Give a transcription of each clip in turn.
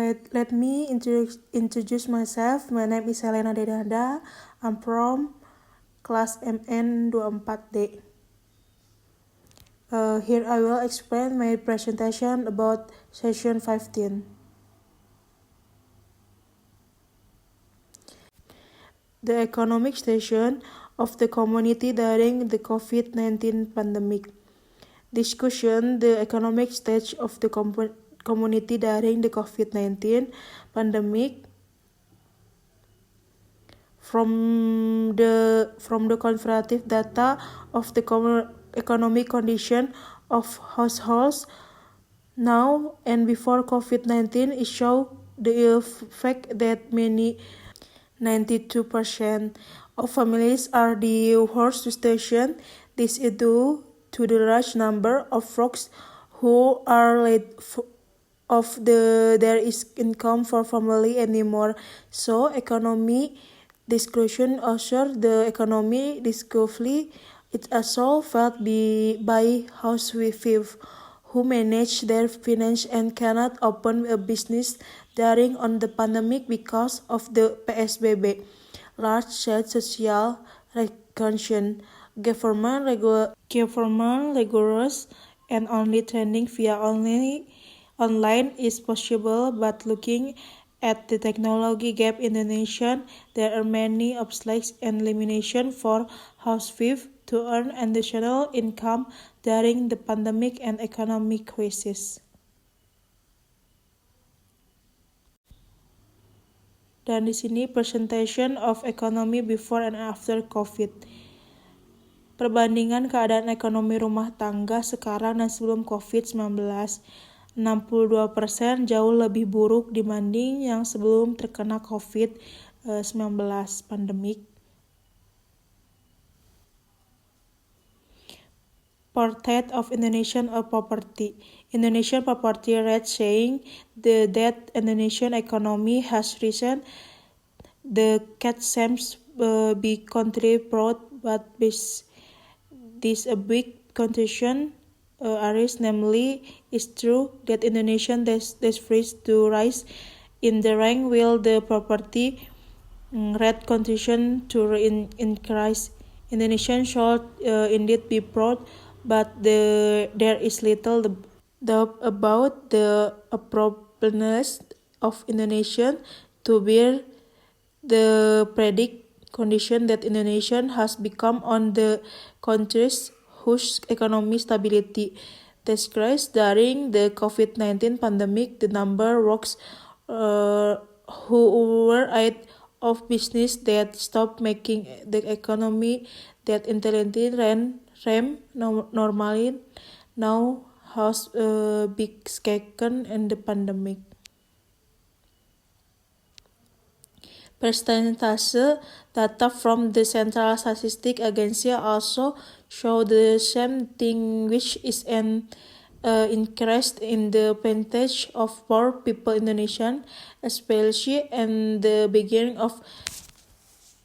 Let me introduce myself. My name is Helena Dedanda. I'm from class MN 24D. Here I will explain my presentation about session 15. The economic station of the community during the COVID-19 pandemic. Discussion the economic stage of the community during the COVID-19 pandemic from the comparative data of the economic condition of households now and before COVID-19 is show the fact that 92% of families are the worst situation. This is due to the large number of folks who are late of there is income for family anymore. So economy discussion also the economy discovery it also felt by housewives who manage their finance and cannot open a business during on the pandemic because of the PSBB. Large social recognition, government regulars and only training via online is possible, but looking at the technology gap in the nation, there are many obstacles and limitations for housewives to earn additional income during the pandemic and economic crisis. Dan di sini presentation of economy before and after COVID. Perbandingan keadaan ekonomi rumah tangga sekarang dan sebelum COVID-19. 62% jauh lebih buruk dibanding yang sebelum terkena COVID-19 pandemik. Portrait of Indonesian poverty. Indonesian poverty rate saying that Indonesian economy has risen. The cat seems be country proud, but this a big condition areas, namely, it's true that Indonesian desperate to rise in the rank while the poverty rate condition to increase. Indonesian should indeed be proud, but there is little doubt about the appropriateness of Indonesian to bear the predict condition that Indonesia has become on the countries whose economic stability decreased during the COVID-19 pandemic. The number works who were out of business that stopped making the economy that intelligently ran normally now has big shaken in the pandemic. Percentage data from the Central Statistic Agency also show the same thing, which is an increase in the percentage of poor people in Indonesia, especially in the beginning of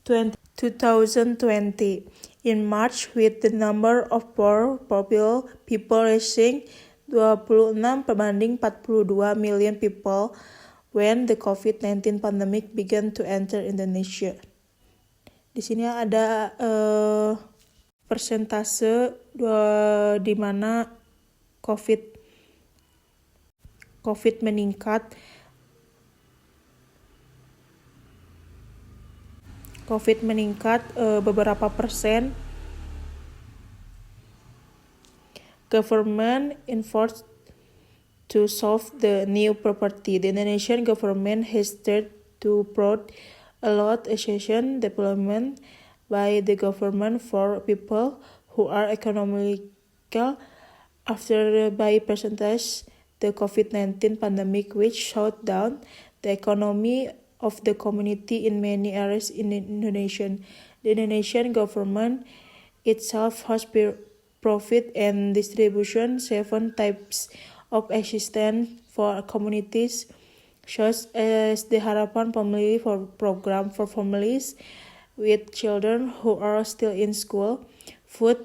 2020. In March, with the number of poor people reaching 26 perbanding 42 million people when the COVID-19 pandemic began to enter Indonesia. Di sini ada persentase di mana COVID meningkat. Beberapa persen. Government enforced to solve the new poverty. The Indonesian government has started to promote a lot association development by the government for people who are economical after by percentage the COVID-19 pandemic, which shut down the economy of the community in many areas in Indonesia. The Indonesian government itself has profit and distribution 7 types of assistance for communities, such as the Harapan Family program for families with children who are still in school, food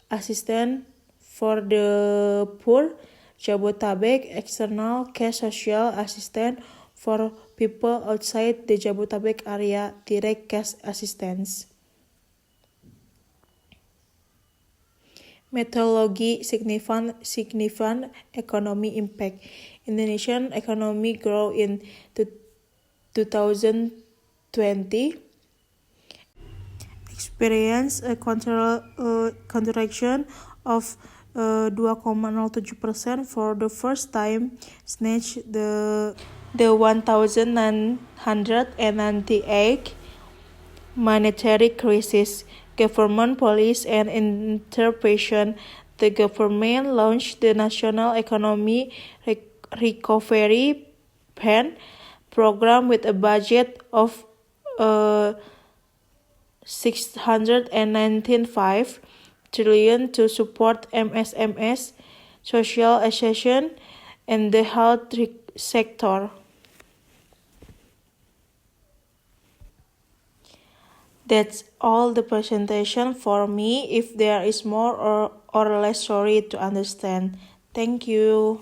assistance for the poor, Jabodetabek external cash social assistance for people outside the Jabodetabek area, direct cash assistance. Methodology significant economic impact. Indonesian economy grew in 2020, experienced a contraction of 2,07% for the first time since the 1998 monetary crisis. Government policy and intervention. The government launched the National Economy Recovery Plan program with a budget of 619.5 trillion to support MSMEs, social accession, and the health sector. That's all the presentation for me. If there is more or less, sorry to understand. Thank you.